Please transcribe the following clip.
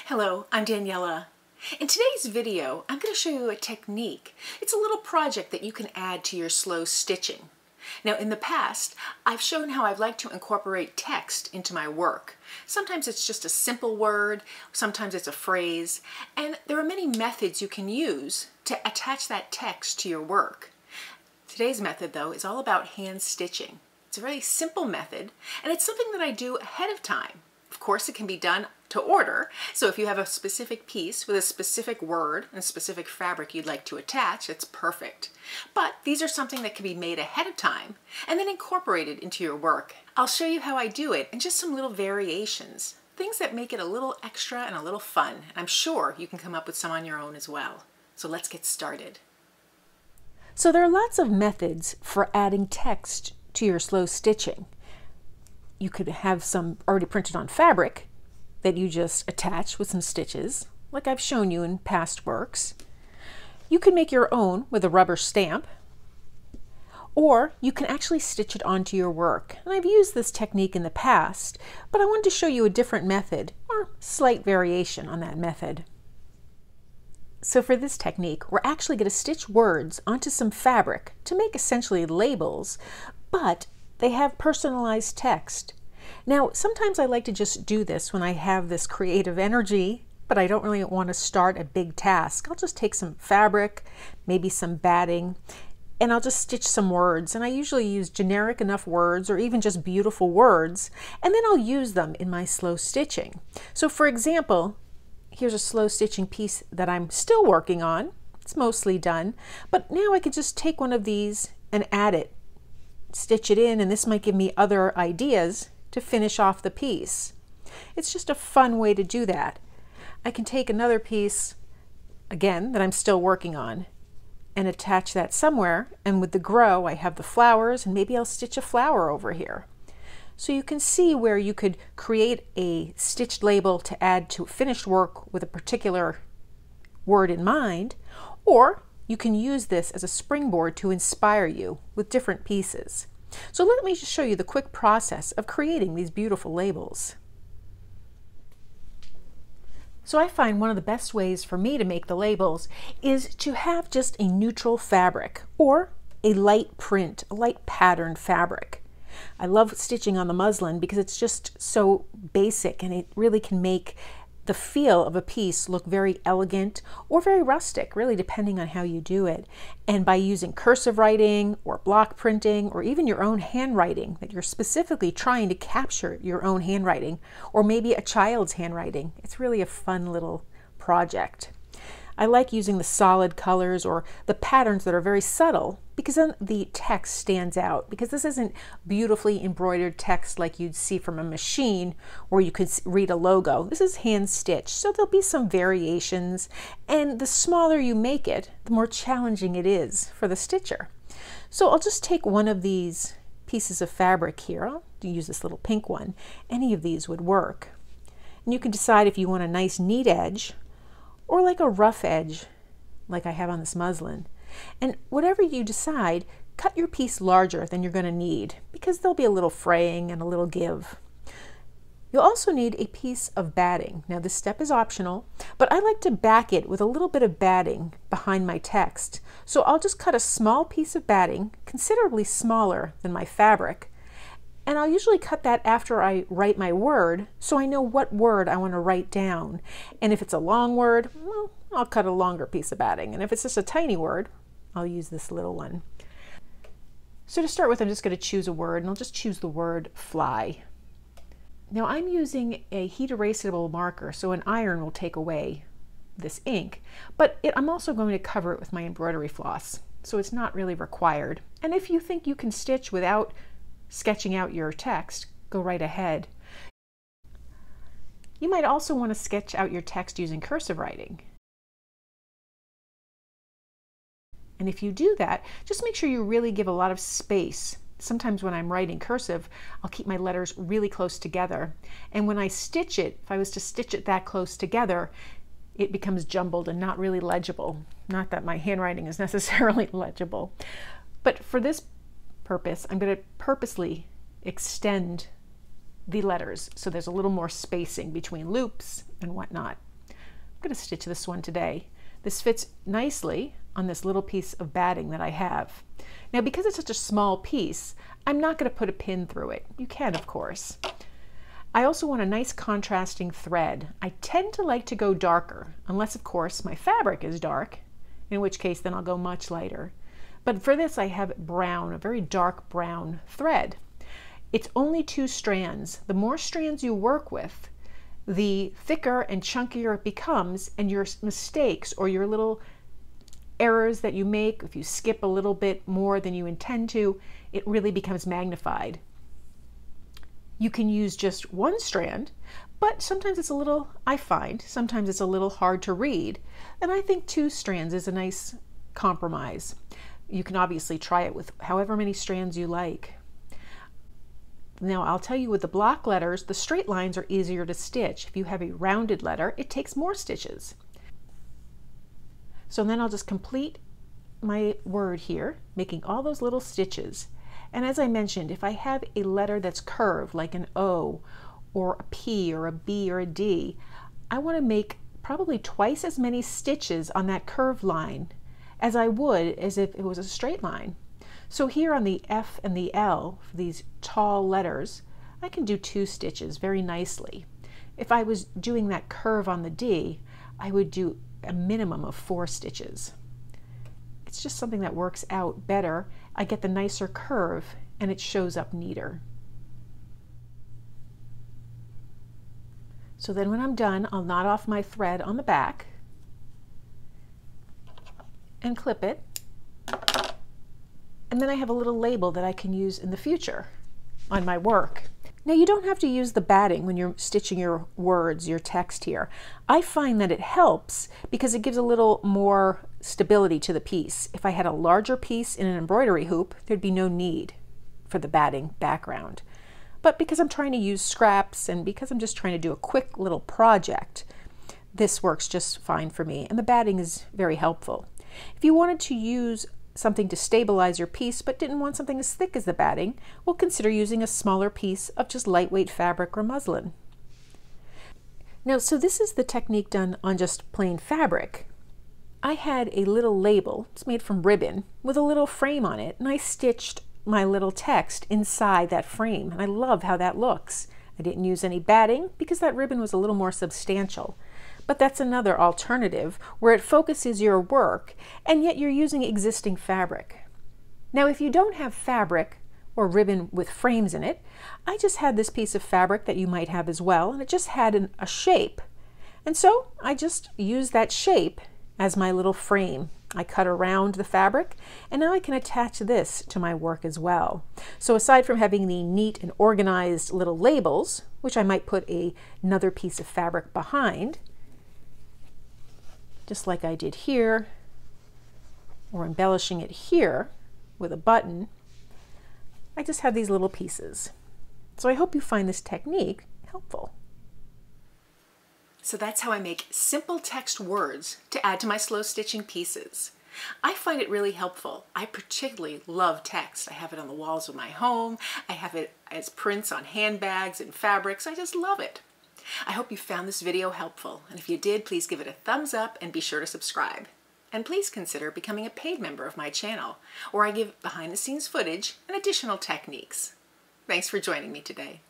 Hello, I'm Daniela. In today's video, I'm going to show you a technique. It's a little project that you can add to your slow stitching. Now, in the past, I've shown how I've liked to incorporate text into my work. Sometimes it's just a simple word, sometimes it's a phrase, and there are many methods you can use to attach that text to your work. Today's method, though, is all about hand stitching. It's a really simple method, and it's something that I do ahead of time. Of course, it can be done to order, so if you have a specific piece with a specific word and a specific fabric you'd like to attach, it's perfect. But these are something that can be made ahead of time and then incorporated into your work. I'll show you how I do it and just some little variations, things that make it a little extra and a little fun. And I'm sure you can come up with some on your own as well. So let's get started. So there are lots of methods for adding text to your slow stitching. You could have some already printed on fabric that you just attach with some stitches, like I've shown you in past works. You can make your own with a rubber stamp, or you can actually stitch it onto your work. And I've used this technique in the past, but I wanted to show you a different method, or slight variation on that method. So for this technique, we're actually going to stitch words onto some fabric to make essentially labels, but they have personalized text. Now, sometimes I like to just do this when I have this creative energy, but I don't really want to start a big task. I'll just take some fabric, maybe some batting, and I'll just stitch some words. And I usually use generic enough words or even just beautiful words, and then I'll use them in my slow stitching. So for example, here's a slow stitching piece that I'm still working on. It's mostly done, but now I could just take one of these and add it, stitch it in, and this might give me other ideas to finish off the piece. It's just a fun way to do that. I can take another piece, again, that I'm still working on and attach that somewhere, and with the grow I have the flowers, and maybe I'll stitch a flower over here. So you can see where you could create a stitched label to add to finished work with a particular word in mind, or you can use this as a springboard to inspire you with different pieces. So let me just show you the quick process of creating these beautiful labels. So I find one of the best ways for me to make the labels is to have just a neutral fabric or a light print, a light patterned fabric. I love stitching on the muslin because it's just so basic and it really can make the feel of a piece look very elegant or very rustic, really depending on how you do it. And by using cursive writing or block printing or even your own handwriting, that you're specifically trying to capture your own handwriting or maybe a child's handwriting, it's really a fun little project. I like using the solid colors or the patterns that are very subtle because then the text stands out, because this isn't beautifully embroidered text like you'd see from a machine where you could read a logo. This is hand stitched, so there'll be some variations, and the smaller you make it, the more challenging it is for the stitcher. So I'll just take one of these pieces of fabric here. I'll use this little pink one. Any of these would work. And you can decide if you want a nice neat edge or like a rough edge like I have on this muslin. And whatever you decide, cut your piece larger than you're going to need because there'll be a little fraying and a little give. You'll also need a piece of batting. Now this step is optional, but I like to back it with a little bit of batting behind my text. So I'll just cut a small piece of batting, considerably smaller than my fabric, and I'll usually cut that after I write my word so I know what word I want to write down. And if it's a long word, well, I'll cut a longer piece of batting. And if it's just a tiny word, I'll use this little one. So to start with, I'm just going to choose a word, and I'll just choose the word fly. Now I'm using a heat erasable marker, so an iron will take away this ink, but I'm also going to cover it with my embroidery floss, so it's not really required. And if you think you can stitch without sketching out your text, go right ahead. You might also want to sketch out your text using cursive writing. And if you do that, just make sure you really give a lot of space. Sometimes when I'm writing cursive, I'll keep my letters really close together. And when I stitch it, if I was to stitch it that close together, it becomes jumbled and not really legible. Not that my handwriting is necessarily legible. But for this purpose, I'm going to purposely extend the letters so there's a little more spacing between loops and whatnot. I'm going to stitch this one today. This fits nicely on this little piece of batting that I have. Now, because it's such a small piece, I'm not going to put a pin through it. You can, of course. I also want a nice contrasting thread. I tend to like to go darker, unless, of course, my fabric is dark, in which case then I'll go much lighter. But for this, I have brown, a very dark brown thread. It's only 2 strands. The more strands you work with, the thicker and chunkier it becomes, and your mistakes or your little errors that you make, if you skip a little bit more than you intend to, it really becomes magnified. You can use just 1 strand, but sometimes it's a little, I find, sometimes it's a little hard to read, and I think 2 strands is a nice compromise. You can obviously try it with however many strands you like. Now, I'll tell you with the block letters, the straight lines are easier to stitch. If you have a rounded letter, it takes more stitches. So then I'll just complete my word here, making all those little stitches. And as I mentioned, if I have a letter that's curved, like an O, or a P, or a B, or a D, I want to make probably twice as many stitches on that curved line as I would as if it was a straight line. So here on the F and the L, for these tall letters, I can do 2 stitches very nicely. If I was doing that curve on the D, I would do a minimum of 4 stitches. It's just something that works out better. I get the nicer curve and it shows up neater. So then when I'm done, I'll knot off my thread on the back and clip it. And then I have a little label that I can use in the future on my work. Now, you don't have to use the batting when you're stitching your words, your text here. I find that it helps because it gives a little more stability to the piece. If I had a larger piece in an embroidery hoop, there'd be no need for the batting background. But because I'm trying to use scraps and because I'm just trying to do a quick little project, this works just fine for me. And the batting is very helpful. If you wanted to use something to stabilize your piece but didn't want something as thick as the batting, well, consider using a smaller piece of just lightweight fabric or muslin. Now, so this is the technique done on just plain fabric. I had a little label, it's made from ribbon, with a little frame on it, and I stitched my little text inside that frame, and I love how that looks. I didn't use any batting because that ribbon was a little more substantial. But that's another alternative where it focuses your work and yet you're using existing fabric. Now, if you don't have fabric or ribbon with frames in it, I just had this piece of fabric that you might have as well, and it just had a shape. And so I just used that shape as my little frame. I cut around the fabric, and now I can attach this to my work as well. So aside from having the neat and organized little labels, which I might put another piece of fabric behind, just like I did here, or embellishing it here with a button, I just have these little pieces. So I hope you find this technique helpful. So that's how I make simple text words to add to my slow stitching pieces. I find it really helpful. I particularly love text. I have it on the walls of my home. I have it as prints on handbags and fabrics. I just love it. I hope you found this video helpful, and if you did, please give it a thumbs up and be sure to subscribe. And please consider becoming a paid member of my channel, where I give behind-the-scenes footage and additional techniques. Thanks for joining me today.